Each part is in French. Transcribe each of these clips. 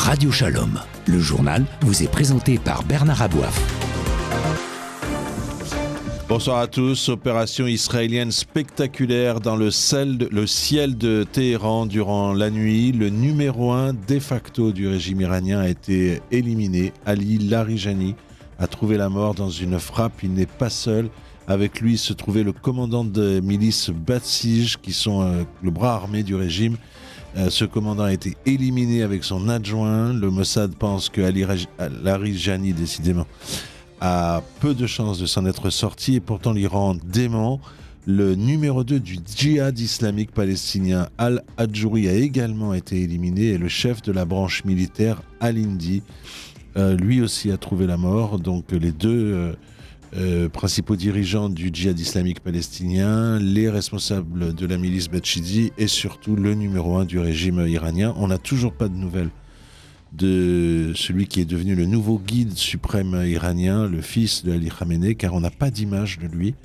Radio Shalom, le journal vous est présenté par Bernard Abouaf. Bonsoir à tous. Opération israélienne spectaculaire dans le ciel de Téhéran durant la nuit. Le numéro 1 de facto du régime iranien a été éliminé. Ali Larijani a trouvé la mort dans une frappe. Il n'est pas seul. Avec lui se trouvait le commandant de milices Batsij, qui sont le bras armé du régime. Ce commandant a été éliminé avec son adjoint. Le Mossad pense que Ali Larijani, décidément, a peu de chances de s'en être sorti, et pourtant l'Iran dément. Le numéro 2 du djihad islamique palestinien, Al-Adjouri, a également été éliminé, et le chef de la branche militaire, Al-Hindi, lui aussi a trouvé la mort. Donc les deux principaux dirigeants du djihad islamique palestinien, les responsables de la milice Batshidi et surtout le numéro 1 du régime iranien. On n'a toujours pas de nouvelles de celui qui est devenu le nouveau guide suprême iranien, le fils de Ali Khamenei, car on n'a pas d'image de lui.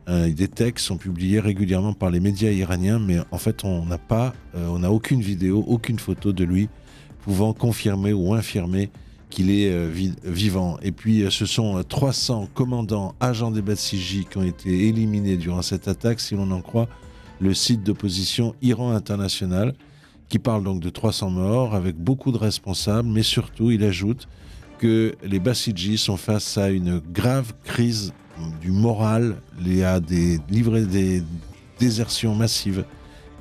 Des textes sont publiés régulièrement par les médias iraniens, mais en fait on n'a aucune vidéo, aucune photo de lui pouvant confirmer ou infirmer qu'il est vivant. Et puis ce sont 300 commandants, agents des Batsiji qui ont été éliminés durant cette attaque, si l'on en croit le site d'opposition Iran International, qui parle donc de 300 morts, avec beaucoup de responsables, mais surtout, il ajoute que les Bassidji sont face à une grave crise du moral. Il y a des désertions massives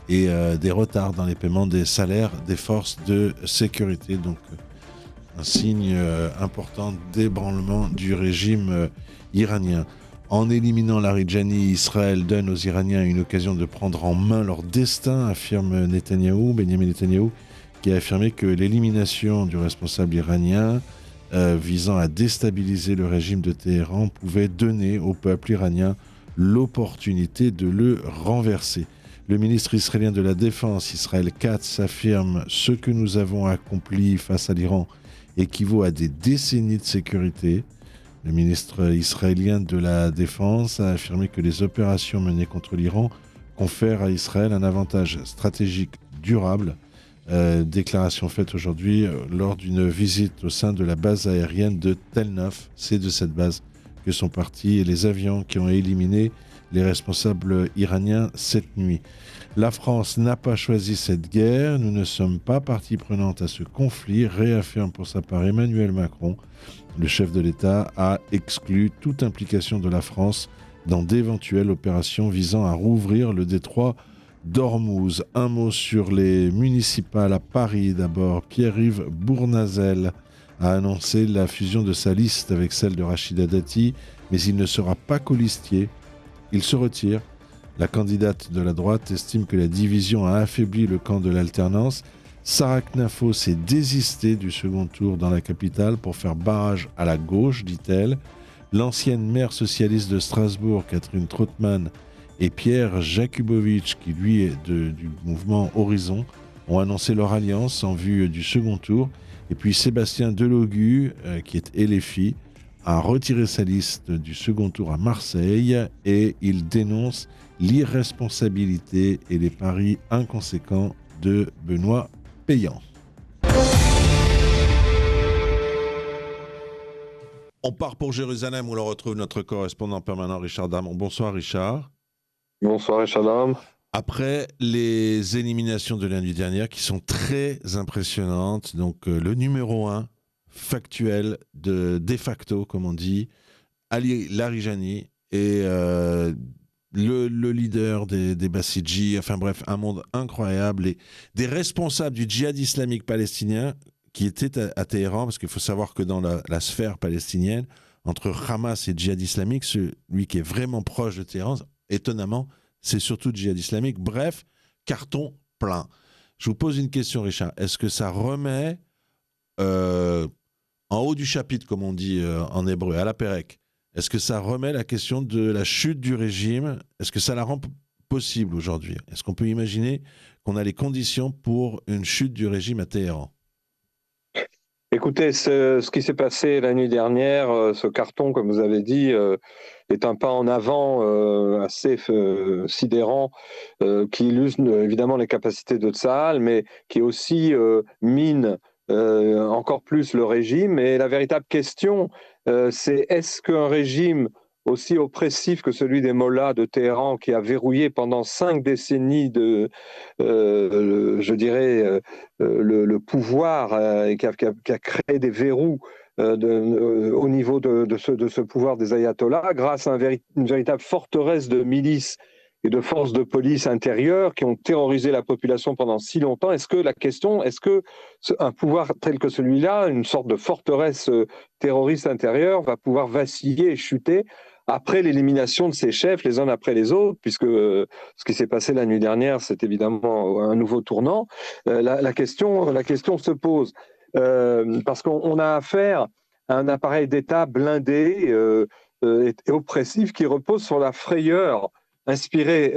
et des retards dans les paiements des salaires des forces de sécurité. Donc, un signe important d'ébranlement du régime iranien. En éliminant Larijani, Israël donne aux Iraniens une occasion de prendre en main leur destin, affirme Benjamin Netanyahou, qui a affirmé que l'élimination du responsable iranien visant à déstabiliser le régime de Téhéran pouvait donner au peuple iranien l'opportunité de le renverser. Le ministre israélien de la Défense, Israël Katz, affirme « Ce que nous avons accompli face à l'Iran équivaut à des décennies de sécurité ». Le ministre israélien de la Défense a affirmé que les opérations menées contre l'Iran confèrent à Israël un avantage stratégique durable. Déclaration faite aujourd'hui lors d'une visite au sein de la base aérienne de Tel Nof. C'est de cette base que sont partis les avions qui ont éliminé les responsables iraniens cette nuit. La France n'a pas choisi cette guerre. Nous ne sommes pas partie prenante à ce conflit, réaffirme pour sa part Emmanuel Macron. Le chef de l'État a exclu toute implication de la France dans d'éventuelles opérations visant à rouvrir le détroit d'Ormuz. Un mot sur les municipales à Paris d'abord. Pierre-Yves Bournazel a annoncé la fusion de sa liste avec celle de Rachida Dati, mais il ne sera pas colistier. Il se retire. La candidate de la droite estime que la division a affaibli le camp de l'alternance. Sarah Knafo s'est désistée du second tour dans la capitale pour faire barrage à la gauche, dit-elle. L'ancienne maire socialiste de Strasbourg, Catherine Trautmann, et Pierre Jakubowicz, qui lui est du mouvement Horizon, ont annoncé leur alliance en vue du second tour. Et puis Sébastien Delogu, qui est LFI, a retiré sa liste du second tour à Marseille, et il dénonce l'irresponsabilité et les paris inconséquents de Benoît Payan. On part pour Jérusalem où l'on retrouve notre correspondant permanent Richard Damon. Bonsoir Richard. Bonsoir Richard Damon. Après les éliminations de la nuit dernière qui sont très impressionnantes, donc le numéro 1 factuel de facto, comme on dit, Ali Larijani et le leader des Bassidji, enfin bref, un monde incroyable, et des responsables du djihad islamique palestinien qui étaient à Téhéran, parce qu'il faut savoir que dans la sphère palestinienne, entre Hamas et djihad islamique, celui qui est vraiment proche de Téhéran, étonnamment, c'est surtout djihad islamique. Bref, carton plein. Je vous pose une question, Richard. Est-ce que ça remet en haut du chapitre, comme on dit en hébreu, à la Pérec, est-ce que ça remet la question de la chute du régime? Est-ce que ça la rend possible aujourd'hui? Est-ce qu'on peut imaginer qu'on a les conditions pour une chute du régime à Téhéran? Écoutez, ce qui s'est passé la nuit dernière, ce carton, comme vous avez dit, est un pas en avant assez sidérant, qui illustre évidemment les capacités de Tsahal, mais qui aussi mine encore plus le régime. Et la véritable question, c'est est-ce qu'un régime aussi oppressif que celui des mollahs de Téhéran, qui a verrouillé pendant 5 décennies je dirais, le pouvoir, et qui a créé des verrous au niveau de ce pouvoir des ayatollahs, grâce à une véritable forteresse de milices et de forces de police intérieures qui ont terrorisé la population pendant si longtemps. Est-ce que un pouvoir tel que celui-là, une sorte de forteresse terroriste intérieure, va pouvoir vaciller et chuter après l'élimination de ses chefs les uns après les autres, puisque ce qui s'est passé la nuit dernière, c'est évidemment un nouveau tournant. La question se pose, parce qu'on a affaire à un appareil d'État blindé et oppressif qui repose sur la frayeur inspirée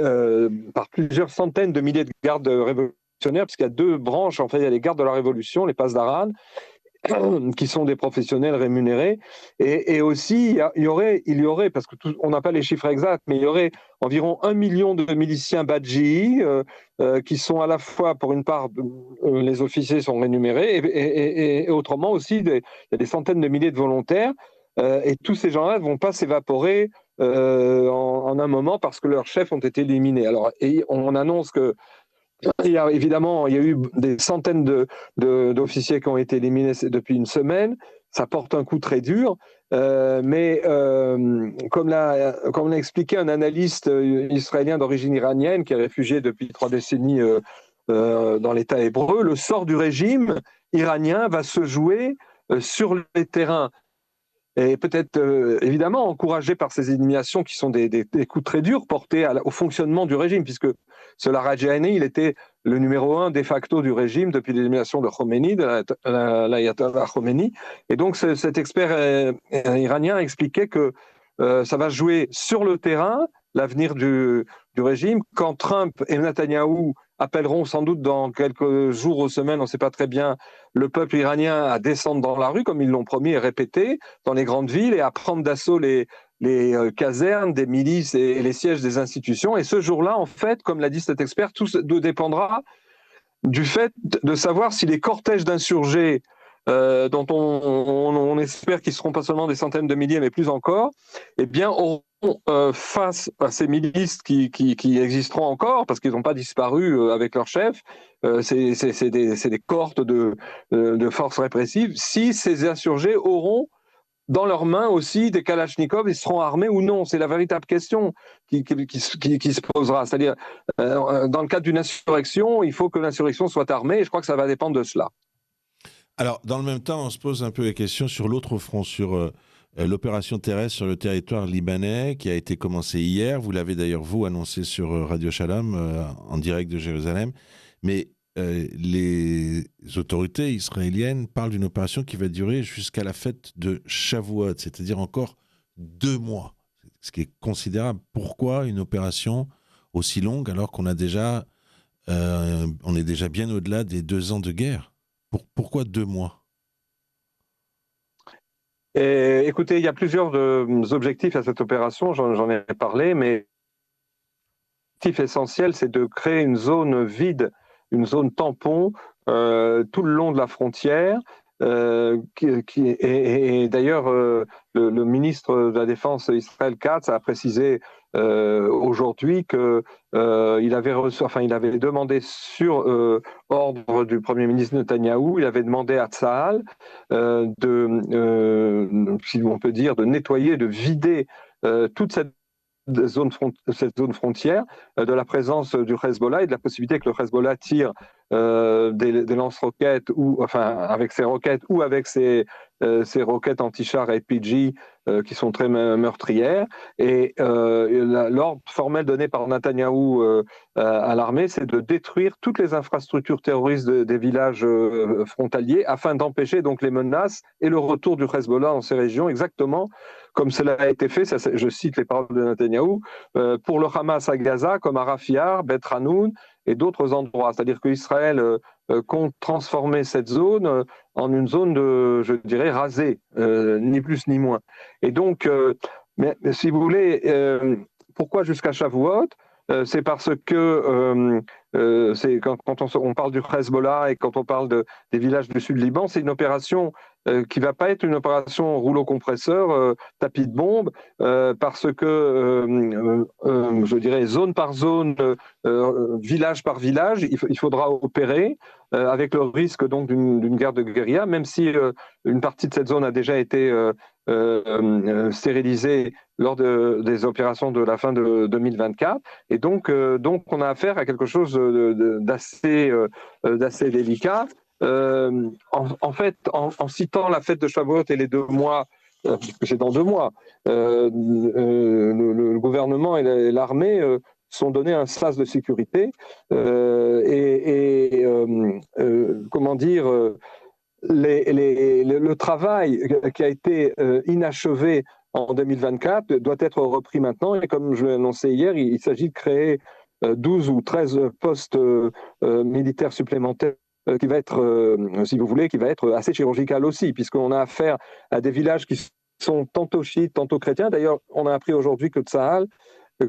par plusieurs centaines de milliers de gardes révolutionnaires, puisqu'il y a 2 branches, en fait, il y a les gardes de la Révolution, les Pasdaran, qui sont des professionnels rémunérés, et aussi il y aurait, parce que on n'a pas les chiffres exacts, mais il y aurait environ 1 million de miliciens Badji qui sont à la fois, pour une part, les officiers sont rémunérés, et autrement aussi, il y a des centaines de milliers de volontaires, et tous ces gens-là ne vont pas s'évaporer en un moment parce que leurs chefs ont été éliminés. Alors, et on annonce que il y a eu des centaines d'officiers qui ont été éliminés depuis une semaine. Ça porte un coup très dur. Mais comme l'a expliqué un analyste israélien d'origine iranienne qui est réfugié depuis 3 décennies dans l'État hébreu, le sort du régime iranien va se jouer sur les terrains. Et peut-être évidemment encouragé par ces éliminations qui sont des coups très durs portés au fonctionnement du régime, puisque ce Larijani, il était le numéro 1 de facto du régime depuis l'élimination de Khomeini, de l'ayatollah Khomeini. Et donc cet expert iranien expliquait que ça va jouer sur le terrain, l'avenir du régime, quand Trump et Netanyahou appelleront sans doute dans quelques jours ou semaines, on ne sait pas très bien, le peuple iranien à descendre dans la rue, comme ils l'ont promis et répété, dans les grandes villes, et à prendre d'assaut les casernes des milices et les sièges des institutions. Et ce jour-là, en fait, comme l'a dit cet expert, tout dépendra du fait de savoir si les cortèges d'insurgés, dont on espère qu'ils ne seront pas seulement des centaines de milliers, mais plus encore, eh bien, auront face à ces milices qui existeront encore, parce qu'ils n'ont pas disparu avec leur chef, c'est des cohortes de forces répressives, si ces insurgés auront dans leurs mains aussi des kalachnikovs, ils seront armés ou non. C'est la véritable question qui se posera. C'est-à-dire, dans le cadre d'une insurrection, il faut que l'insurrection soit armée, et je crois que ça va dépendre de cela. Alors, dans le même temps, on se pose un peu les questions sur l'autre front, sur l'opération terrestre sur le territoire libanais qui a été commencée hier. Vous l'avez d'ailleurs, vous, annoncé sur Radio Shalom, en direct de Jérusalem. Mais les autorités israéliennes parlent d'une opération qui va durer jusqu'à la fête de Shavuot, c'est-à-dire encore 2 mois, ce qui est considérable. Pourquoi une opération aussi longue alors qu'on a déjà, on est déjà bien au-delà des 2 ans de guerre? Pourquoi 2 mois? Écoutez, il y a plusieurs objectifs à cette opération, j'en ai parlé, mais l'objectif essentiel, c'est de créer une zone vide, une zone tampon tout le long de la frontière. Et d'ailleurs, le ministre de la Défense Israël Katz a précisé aujourd'hui qu'il avait demandé sur ordre du Premier ministre Netanyahou, il avait demandé à Tsahal si on peut dire, de nettoyer, de vider toute cette zone frontière de la présence du Hezbollah et de la possibilité que le Hezbollah tire des lance-roquettes, ou enfin avec ses roquettes ou avec ses roquettes anti-chars RPG qui sont très meurtrières. Et l'ordre formel donné par Netanyahou à l'armée, c'est de détruire toutes les infrastructures terroristes des villages frontaliers afin d'empêcher donc les menaces et le retour du Hezbollah dans ces régions, exactement comme cela a été fait, je cite les paroles de Netanyahou, pour le Hamas à Gaza, comme à Rafah, Beth Hanoun et d'autres endroits. C'est-à-dire qu'Israël compte transformer cette zone en une zone je dirais, rasée, ni plus ni moins. Et donc, mais si vous voulez, pourquoi jusqu'à Shavuot ? C'est parce que c'est quand on parle du Hezbollah et quand on parle des villages du sud Liban, c'est une opération qui va pas être une opération rouleau compresseur, tapis de bombe, parce que, je dirais, zone par zone, village par village, il faudra opérer avec le risque donc d'une guerre de guérilla, même si une partie de cette zone a déjà été stérilisée lors des opérations de la fin de 2024. Et donc on a affaire à quelque chose d'assez délicat. En fait, en citant la fête de Shavuot et les 2 mois, puisque c'est dans 2 mois, le gouvernement et l'armée sont donnés un sas de sécurité comment dire, le travail qui a été inachevé en 2024 doit être repris maintenant. Et comme je l'ai annoncé hier, il s'agit de créer 12 ou 13 postes militaires supplémentaires qui va être, si vous voulez, qui va être assez chirurgical aussi, puisqu'on a affaire à des villages qui sont tantôt chiites, tantôt chrétiens. D'ailleurs, on a appris aujourd'hui que Tsahal,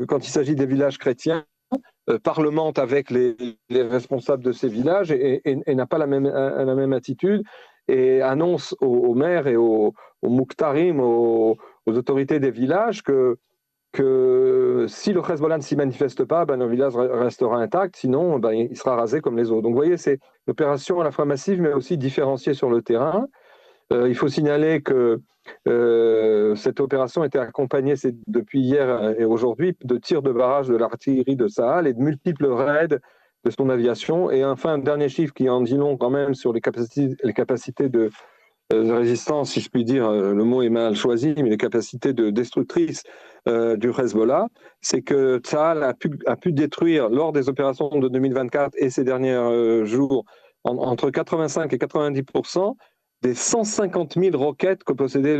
quand il s'agit des villages chrétiens, parlemente avec les responsables de ces villages et n'a pas la même attitude et annonce aux maires et aux Mouktarim, aux autorités des villages que si le Hezbollah ne s'y manifeste pas, le village restera intact, sinon il sera rasé comme les autres. Donc vous voyez, c'est une opération à la fois massive mais aussi différenciée sur le terrain. Il faut signaler que cette opération était accompagnée depuis hier et aujourd'hui de tirs de barrage de l'artillerie de Tsahal et de multiples raids de son aviation. Et enfin, un dernier chiffre qui en dit long quand même sur les capacités de résistance, si je puis dire, le mot est mal choisi, mais les capacités destructrices du Hezbollah, c'est que Tsahal a pu détruire lors des opérations de 2024 et ces derniers jours entre 85 et 90% des 150 000 roquettes que possédait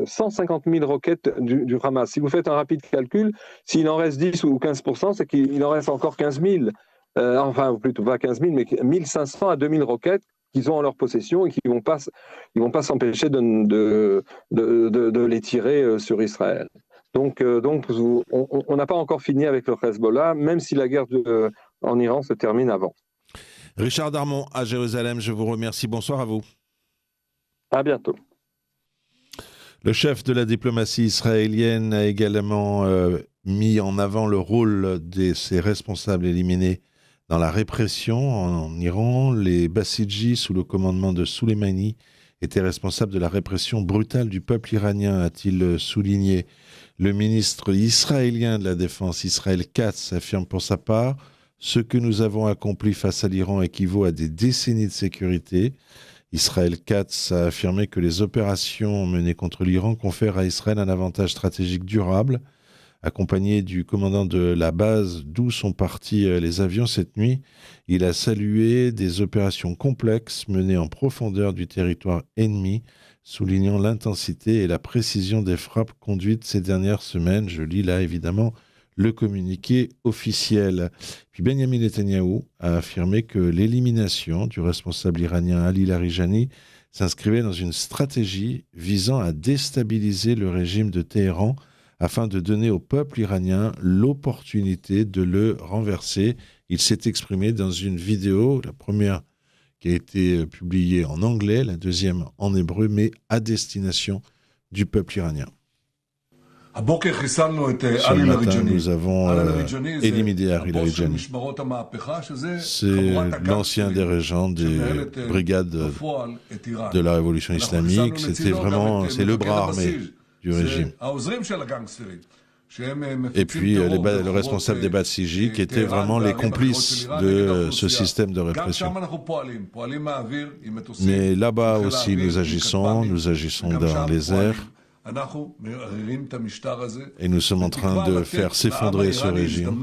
150 000 roquettes du Hamas. Si vous faites un rapide calcul, s'il en reste 10 ou 15%, c'est qu'il en reste encore 15 000, enfin plutôt pas 15 000, mais 1 500 à 2 000 roquettes qu'ils ont en leur possession et qui ne vont pas s'empêcher de les tirer sur Israël. Donc on n'a pas encore fini avec le Hezbollah, même si la guerre en Iran se termine avant. Richard Darmon à Jérusalem, je vous remercie. Bonsoir à vous. À bientôt. Le chef de la diplomatie israélienne a également mis en avant le rôle de ses responsables éliminés dans la répression en Iran. Les Bassidji, sous le commandement de Soleimani, étaient responsables de la répression brutale du peuple iranien, a-t-il souligné. Le ministre israélien de la Défense, Israël Katz, affirme pour sa part « Ce que nous avons accompli face à l'Iran équivaut à des décennies de sécurité ». Israël Katz a affirmé que les opérations menées contre l'Iran confèrent à Israël un avantage stratégique durable. Accompagné du commandant de la base d'où sont partis les avions cette nuit, il a salué des opérations complexes menées en profondeur du territoire ennemi, soulignant l'intensité et la précision des frappes conduites ces dernières semaines. Je lis là évidemment le communiqué officiel. Puis Benyamin Netanyahou a affirmé que l'élimination du responsable iranien Ali Larijani s'inscrivait dans une stratégie visant à déstabiliser le régime de Téhéran afin de donner au peuple iranien l'opportunité de le renverser. Il s'est exprimé dans une vidéo, la première qui a été publiée en anglais, la deuxième en hébreu, mais à destination du peuple iranien. Ce matin, nous avons éliminé Ali Larijani. C'est l'ancien dirigeant des brigades de la révolution islamique. C'est le bras armé du régime. Et puis le responsable des Bassidji, qui étaient vraiment les complices de ce système de répression. Mais là-bas aussi, nous agissons dans les airs. Et nous sommes en train de faire s'effondrer ce régime.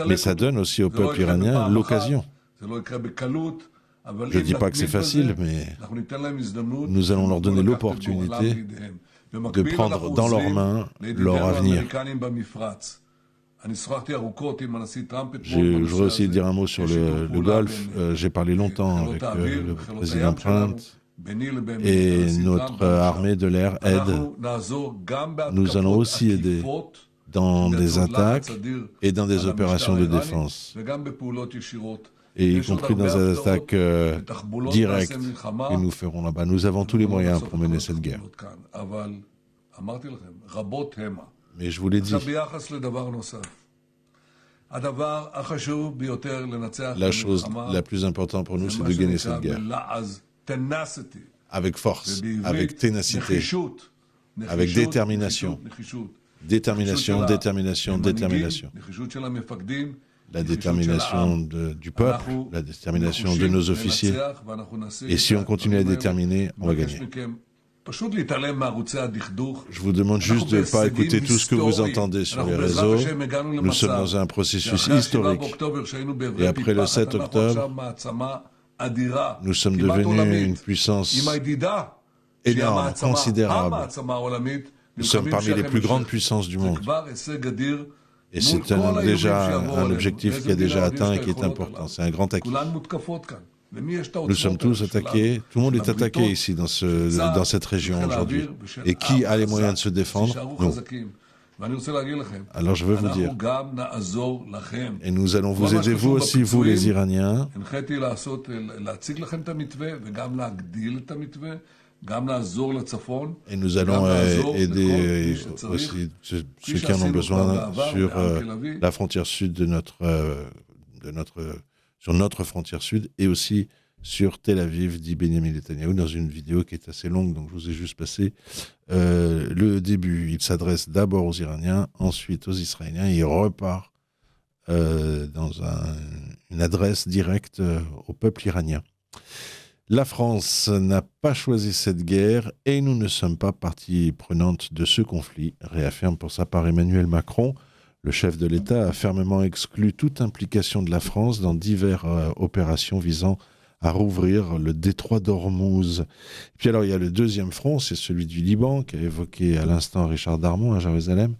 Mais ça donne aussi au peuple iranien l'occasion. Je ne dis pas que c'est facile, mais nous allons leur donner l'opportunité de prendre dans leurs mains leur avenir. Je voudrais aussi dire un mot sur le Golfe. J'ai parlé longtemps avec le président Trump. Et notre armée de l'air aide. Nous allons aussi aider dans des attaques et dans des opérations de défense, et y compris dans des attaques directes que nous ferons là-bas. Nous avons tous les moyens pour mener cette guerre. Mais je vous l'ai dit, la chose la plus importante pour nous, c'est de gagner cette guerre. Avec force, avec ténacité, avec détermination. Détermination, détermination, détermination. La détermination du peuple, la détermination de nos officiers. Et si on continue à déterminer, on va gagner. Je vous demande juste de ne pas écouter tout ce que vous entendez sur les réseaux. Nous sommes dans un processus historique. Et après le 7 octobre, nous sommes devenus une puissance énorme, considérable. Nous sommes parmi les plus grandes puissances du monde. Et c'est déjà un objectif qui est déjà atteint et qui est important. C'est un grand acquis. Nous sommes tous attaqués, tout le monde est attaqué ici dans cette région aujourd'hui. Et qui a les moyens de se défendre? Nous. Alors je veux vous dire, et nous allons vous aider, vous aussi, vous les Iraniens. Et nous allons aider aussi ceux qui en ont besoin sur la frontière sud sur notre frontière sud, et aussi sur Tel Aviv, dit Benjamin Netanyahou, dans une vidéo qui est assez longue, donc je vous ai juste passé le début. Il s'adresse d'abord aux Iraniens, ensuite aux Israéliens, et il repart dans une adresse directe au peuple iranien. La France n'a pas choisi cette guerre et nous ne sommes pas partie prenante de ce conflit, réaffirme pour sa part Emmanuel Macron. Le chef de l'État a fermement exclu toute implication de la France dans diverses opérations visant à rouvrir le détroit d'Ormuz. Et puis alors il y a le deuxième front, c'est celui du Liban, qu'a évoqué à l'instant Richard Darmon à Jérusalem.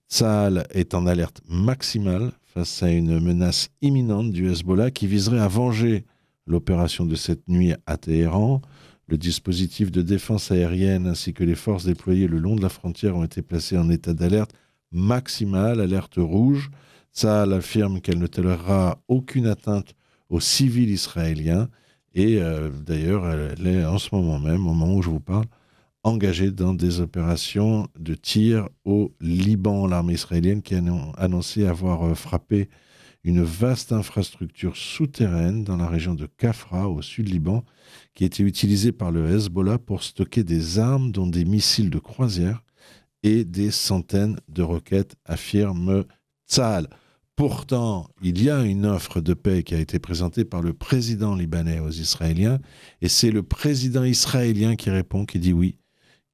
Tsahal est en alerte maximale face à une menace imminente du Hezbollah qui viserait à venger l'opération de cette nuit à Téhéran. Le dispositif de défense aérienne ainsi que les forces déployées le long de la frontière ont été placés en état d'alerte maximale, alerte rouge. Tsahal affirme qu'elle ne tolérera aucune atteinte aux civils israéliens et d'ailleurs elle est en ce moment même, au moment où je vous parle, engagée dans des opérations de tir au Liban. L'armée israélienne qui a annoncé avoir frappé une vaste infrastructure souterraine dans la région de Kafra, au sud Liban, qui était utilisée par le Hezbollah pour stocker des armes, dont des missiles de croisière et des centaines de roquettes, affirme Tsahal. Pourtant, il y a une offre de paix qui a été présentée par le président libanais aux Israéliens, et c'est le président israélien qui répond, qui dit oui,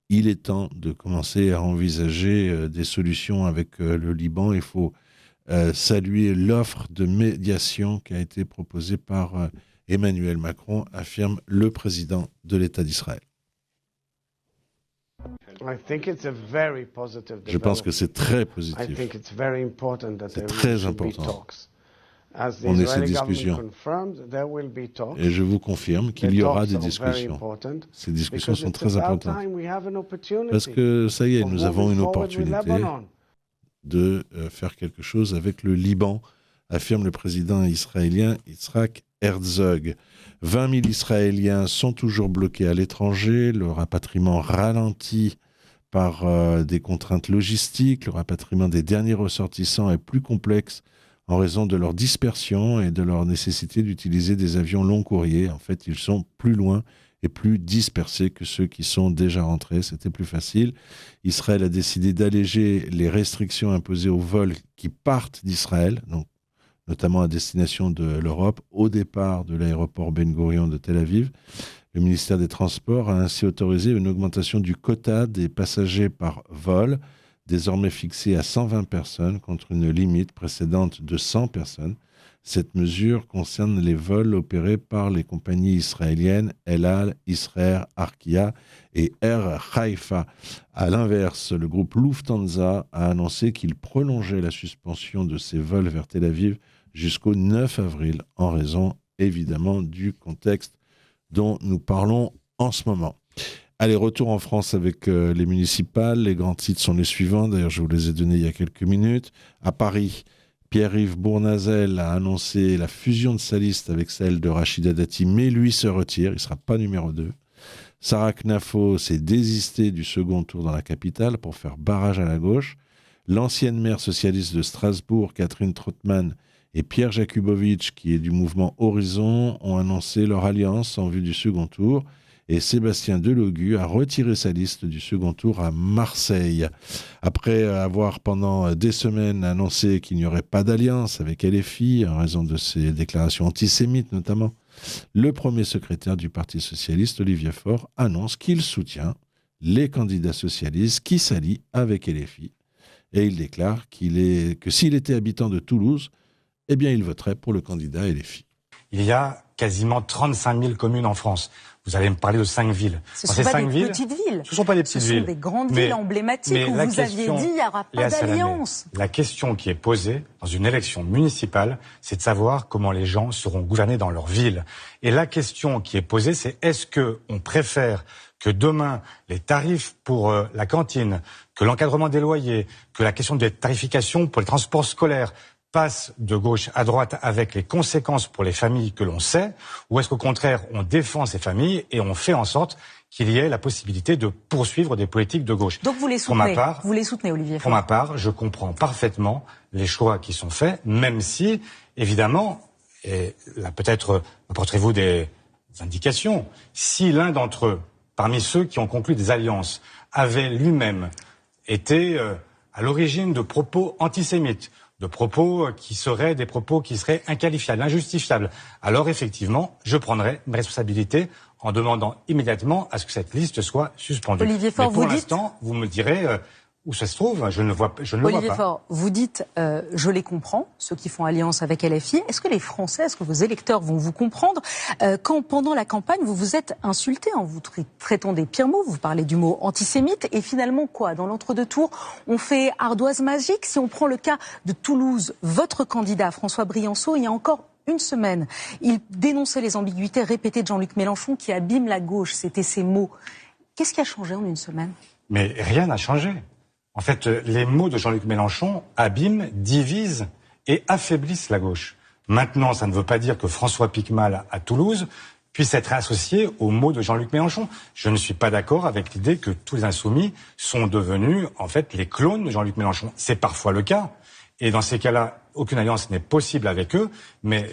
il est temps de commencer à envisager des solutions avec le Liban. Il faut saluer l'offre de médiation qui a été proposée par Emmanuel Macron, affirme le président de l'État d'Israël. Je pense que c'est très positif. C'est très important. On ait ces discussions. Et je vous confirme qu'il y aura des discussions. Ces discussions sont très importantes. Parce que ça y est, nous avons une opportunité de faire quelque chose avec le Liban, affirme le président israélien Yitzhak Herzog. 20 000 Israéliens sont toujours bloqués à l'étranger, le rapatriement ralenti par des contraintes logistiques, le rapatriement des derniers ressortissants est plus complexe en raison de leur dispersion et de leur nécessité d'utiliser des avions long courriers. En fait, ils sont plus loin et plus dispersés que ceux qui sont déjà rentrés. C'était plus facile. Israël a décidé d'alléger les restrictions imposées aux vols qui partent d'Israël, donc notamment à destination de l'Europe, au départ de l'aéroport Ben Gurion de Tel Aviv. Le ministère des Transports a ainsi autorisé une augmentation du quota des passagers par vol, désormais fixé à 120 personnes contre une limite précédente de 100 personnes. Cette mesure concerne les vols opérés par les compagnies israéliennes El Al, Israël, Arkia et Air Haïfa. À l'inverse, le groupe Lufthansa a annoncé qu'il prolongeait la suspension de ses vols vers Tel Aviv jusqu'au 9 avril, en raison évidemment du contexte dont nous parlons en ce moment. Allez, retour en France avec les municipales. Les grands titres sont les suivants. D'ailleurs, je vous les ai donnés il y a quelques minutes. À Paris, Pierre-Yves Bournazel a annoncé la fusion de sa liste avec celle de Rachida Dati, mais lui se retire. Il ne sera pas numéro 2. Sarah Knafo s'est désistée du second tour dans la capitale pour faire barrage à la gauche. L'ancienne maire socialiste de Strasbourg, Catherine Trottmann, et Pierre Jakubowicz, qui est du mouvement Horizon, ont annoncé leur alliance en vue du second tour. Et Sébastien Delogu a retiré sa liste du second tour à Marseille. Après avoir pendant des semaines annoncé qu'il n'y aurait pas d'alliance avec LFI, en raison de ses déclarations antisémites notamment, le premier secrétaire du Parti socialiste, Olivier Faure, annonce qu'il soutient les candidats socialistes qui s'allient avec LFI. Et il déclare que s'il était habitant de Toulouse, eh bien il voterait pour le candidat LFI. Il y a quasiment 35 000 communes en France. Vous allez me parler de 5 villes. Ce ne sont pas des petites villes. Ce ne sont pas des petites villes. Ce sont des grandes villes emblématiques où vous aviez dit il n'y aura pas d'alliance. La question qui est posée dans une élection municipale, c'est de savoir comment les gens seront gouvernés dans leur ville. Et la question qui est posée, c'est est-ce qu'on préfère que demain, les tarifs pour la cantine, que l'encadrement des loyers, que la question de tarification pour les transports scolaires passe de gauche à droite avec les conséquences pour les familles que l'on sait, ou est-ce qu'au contraire, on défend ces familles et on fait en sorte qu'il y ait la possibilité de poursuivre des politiques de gauche. Donc vous les soutenez, vous les soutenez, Olivier Faure. Pour ma part, je comprends parfaitement les choix qui sont faits, même si, évidemment, et là peut-être apporterez-vous des indications, si l'un d'entre eux, parmi ceux qui ont conclu des alliances, avait lui-même été à l'origine de propos antisémites, de propos qui seraient des propos qui seraient inqualifiables, injustifiables, alors effectivement, je prendrai mes responsabilités en demandant immédiatement à ce que cette liste soit suspendue. Olivier Faure, mais pour l'instant, vous me direz où ça se trouve, je ne le vois pas. Olivier Faure, vous dites, je les comprends, ceux qui font alliance avec LFI. Est-ce que les Français, est-ce que vos électeurs vont vous comprendre quand, pendant la campagne, vous vous êtes insulté en vous traitant des pires mots, vous parlez du mot antisémite, et finalement quoi? Dans l'entre-deux tours, on fait ardoise magique. Si on prend le cas de Toulouse, votre candidat, François Briançon, il y a encore une semaine, il dénonçait les ambiguïtés répétées de Jean-Luc Mélenchon qui abîment la gauche. C'était ses mots. Qu'est-ce qui a changé en une semaine? Mais rien n'a changé. En fait, les mots de Jean-Luc Mélenchon abîment, divisent et affaiblissent la gauche. Maintenant, ça ne veut pas dire que François Piquemal à Toulouse puisse être associé aux mots de Jean-Luc Mélenchon. Je ne suis pas d'accord avec l'idée que tous les insoumis sont devenus, en fait, les clones de Jean-Luc Mélenchon. C'est parfois le cas. Et dans ces cas-là, aucune alliance n'est possible avec eux. Mais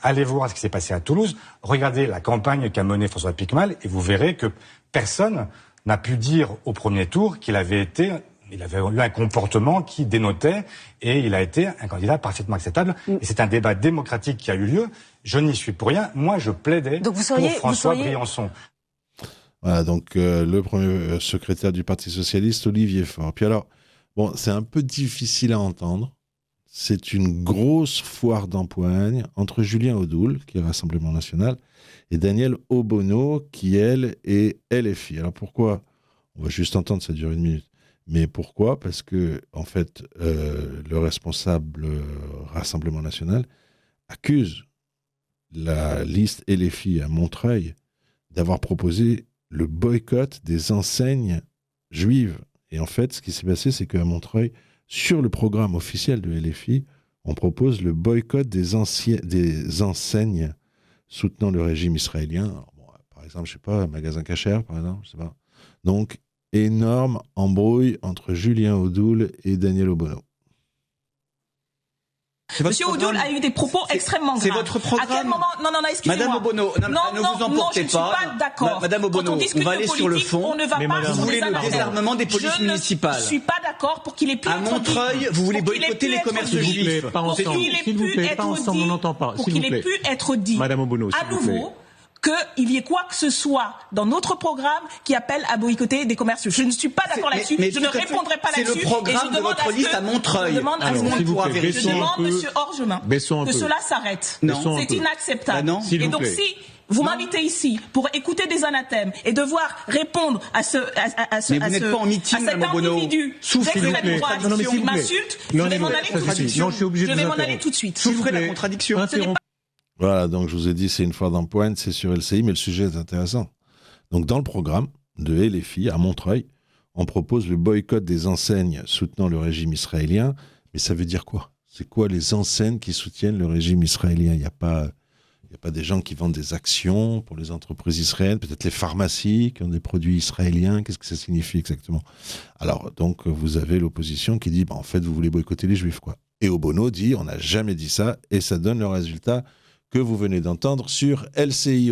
allez voir ce qui s'est passé à Toulouse. Regardez la campagne qu'a menée François Piquemal et vous verrez que personne n'a pu dire au premier tour qu'il avait eu un comportement qui dénotait et il a été un candidat parfaitement acceptable. Et c'est un débat démocratique qui a eu lieu. Je n'y suis pour rien. Moi, je plaidais pour François Briançon. Voilà, donc le premier secrétaire du Parti socialiste, Olivier Faure. Puis alors, bon, c'est un peu difficile à entendre. C'est une grosse foire d'empoigne entre Julien Audoul, qui est Rassemblement National, et Danielle Obono, qui, elle, est LFI. Alors pourquoi? On va juste entendre, ça dure 1 minute. Mais pourquoi? Parce que, en fait, le responsable Rassemblement National accuse la liste LFI à Montreuil d'avoir proposé le boycott des enseignes juives. Et en fait, ce qui s'est passé, c'est qu'à Montreuil, sur le programme officiel de LFI, on propose le boycott des enseignes soutenant le régime israélien. Alors, bon, par exemple, je ne sais pas, un magasin Kasher, par exemple, je ne sais pas. Donc, énorme embrouille entre Julien Audoul et Danielle Obono. Monsieur Audoul a eu des propos extrêmement graves. C'est votre programme. À quel moment? Non, excusez-moi. Madame Obono, ne vous emportez pas. Je ne suis pas d'accord. Madame Obono, on va aller sur le fond. On ne va pas vous voulez le désarmement des polices municipales. Je ne suis pas d'accord pour qu'il ait pu à Montreuil, vous voulez boycotter les commerces juifs. S'il vous plaît, pas ensemble, on n'entend pas. Pour qu'il ait pu être dit, Madame Obono, à nouveau, qu'il y ait quoi que ce soit dans notre programme qui appelle à boycotter des commerces. Je ne suis pas d'accord là-dessus. Je ne répondrai pas là-dessus. C'est le programme de votre liste à Montreuil. Je demande, monsieur Orgemin, que cela s'arrête. C'est inacceptable. Et donc, si vous m'invitez ici pour écouter des anathèmes et devoir répondre à cet individu d'extrême droite qui m'insulte, je vais m'en aller tout de suite. Je vais m'en aller tout de suite. Souffrez la contradiction. Voilà, donc je vous ai dit, c'est une foire d'empoigne, c'est sur LCI, mais le sujet est intéressant. Donc dans le programme de LFI à Montreuil. On propose le boycott des enseignes soutenant le régime israélien. Mais ça veut dire quoi ? C'est quoi les enseignes qui soutiennent le régime israélien ? Il n'y a pas des gens qui vendent des actions pour les entreprises israéliennes, peut-être les pharmacies qui ont des produits israéliens. Qu'est-ce que ça signifie exactement ? Alors, donc, vous avez l'opposition qui dit, en fait, vous voulez boycotter les Juifs, quoi. Et Obono dit, on n'a jamais dit ça, et ça donne le résultat que vous venez d'entendre sur LCI.